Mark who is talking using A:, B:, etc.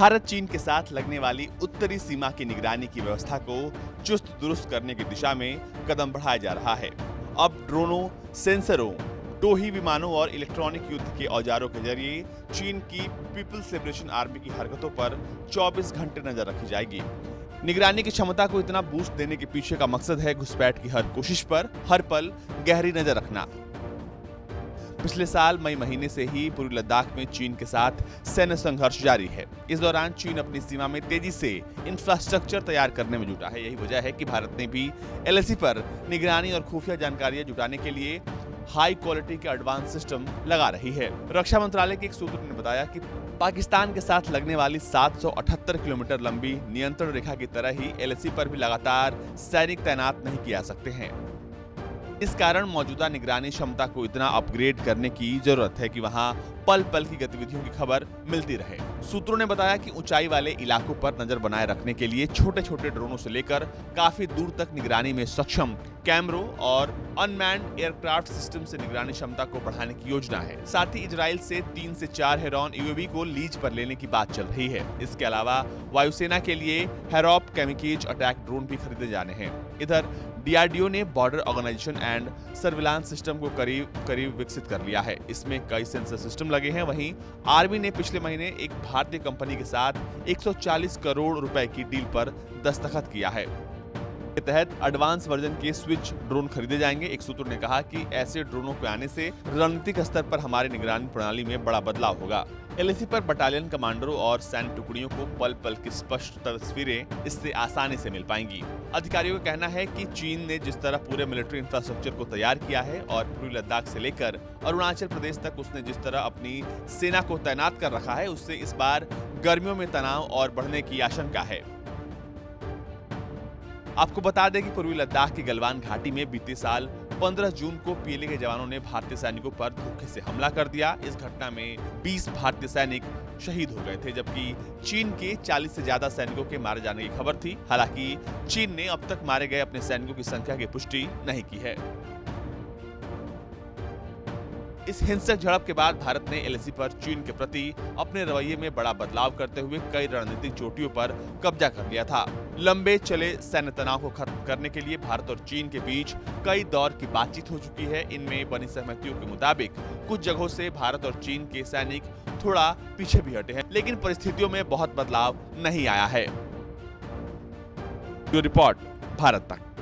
A: भारत चीन के साथ लगने वाली उत्तरी सीमा की निगरानी की व्यवस्था को चुस्त दुरुस्त करने की दिशा में कदम बढ़ाया जा रहा है। अब ड्रोनों, सेंसरों, टोही विमानों और इलेक्ट्रॉनिक युद्ध के औजारों के जरिए चीन की पीपल्स लिबरेशन आर्मी की हरकतों पर 24 घंटे नजर रखी जाएगी। निगरानी की क्षमता को इतना बूस्ट देने के पीछे का मकसद है घुसपैठ की हर कोशिश पर हर पल गहरी नजर रखना। पिछले साल मई महीने से ही पूर्वी लद्दाख में चीन के साथ सैन्य संघर्ष जारी है। इस दौरान चीन अपनी सीमा में तेजी से इंफ्रास्ट्रक्चर तैयार करने में जुटा है। यही वजह है कि भारत ने भी एलएसी पर निगरानी और खुफिया जानकारियां जुटाने के लिए हाई क्वालिटी के एडवांस सिस्टम लगा रही है। रक्षा मंत्रालय के एक सूत्र ने बताया कि पाकिस्तान के साथ लगने वाली 778 किलोमीटर लंबी नियंत्रण रेखा की तरह ही एलएसी पर भी लगातार सैनिक तैनात नहीं किए जा सकते हैं। इस कारण मौजूदा निगरानी क्षमता को इतना अपग्रेड करने की जरूरत है कि वहां पल पल की गतिविधियों की खबर मिलती रहे। सूत्रों ने बताया कि ऊंचाई वाले इलाकों पर नजर बनाए रखने के लिए छोटे छोटे ड्रोनों से लेकर काफी दूर तक निगरानी में सक्षम कैमरों और अनमैन्ड एयरक्राफ्ट सिस्टम से निगरानी क्षमता को बढ़ाने की योजना है। साथ ही इजराइल से 3 से 4 हेरॉन यूएवी को लीज पर लेने की बात चल रही है। इसके अलावा वायुसेना के लिए हेरॉप कैमिकेज अटैक ड्रोन भी खरीदे जाने हैं। इधर डीआरडीओ ने border organisation and surveillance system को करीब विकसित कर लिया है। इसमें कई सेंसर सिस्टम लगे हैं। वहीं आर्मी ने पिछले महीने एक भारतीय कंपनी के साथ 140 करोड़ रुपए की डील पर दस्तखत किया है। के तहत एडवांस वर्जन के स्विच ड्रोन खरीदे जाएंगे। एक सूत्र ने कहा कि ऐसे ड्रोनों के आने से रणनीतिक स्तर पर हमारी निगरानी प्रणाली में बड़ा बदलाव होगा। एलएसी पर बटालियन कमांडरों और सैन्य टुकड़ियों को पल पल की स्पष्ट तस्वीरें इससे आसानी से मिल पाएंगी। अधिकारियों का कहना है कि चीन ने जिस तरह पूरे मिलिट्री इंफ्रास्ट्रक्चर को तैयार किया है और पूर्वी लद्दाख से लेकर अरुणाचल प्रदेश तक उसने जिस तरह अपनी सेना को तैनात कर रखा है, उससे इस बार गर्मियों में तनाव और बढ़ने की आशंका है। आपको बता दें कि पूर्वी लद्दाख की गलवान घाटी में बीते साल 15 जून को पीएलए के जवानों ने भारतीय सैनिकों पर धोखे से हमला कर दिया। इस घटना में 20 भारतीय सैनिक शहीद हो गए थे, जबकि चीन के 40 से ज्यादा सैनिकों के मारे जाने की खबर थी। हालांकि चीन ने अब तक मारे गए अपने सैनिकों की संख्या की पुष्टि नहीं की है। इस हिंसक झड़प के बाद भारत ने एलएसी पर चीन के प्रति अपने रवैये में बड़ा बदलाव करते हुए कई रणनीतिक चोटियों पर कब्जा कर लिया था। लंबे चले सैन्य तनाव को खत्म करने के लिए भारत और चीन के बीच कई दौर की बातचीत हो चुकी है। इनमें बनी सहमतियों के मुताबिक कुछ जगहों से भारत और चीन के सैनिक थोड़ा पीछे भी हटे हैं, लेकिन परिस्थितियों में बहुत बदलाव नहीं आया है। रिपोर्ट भारत तक।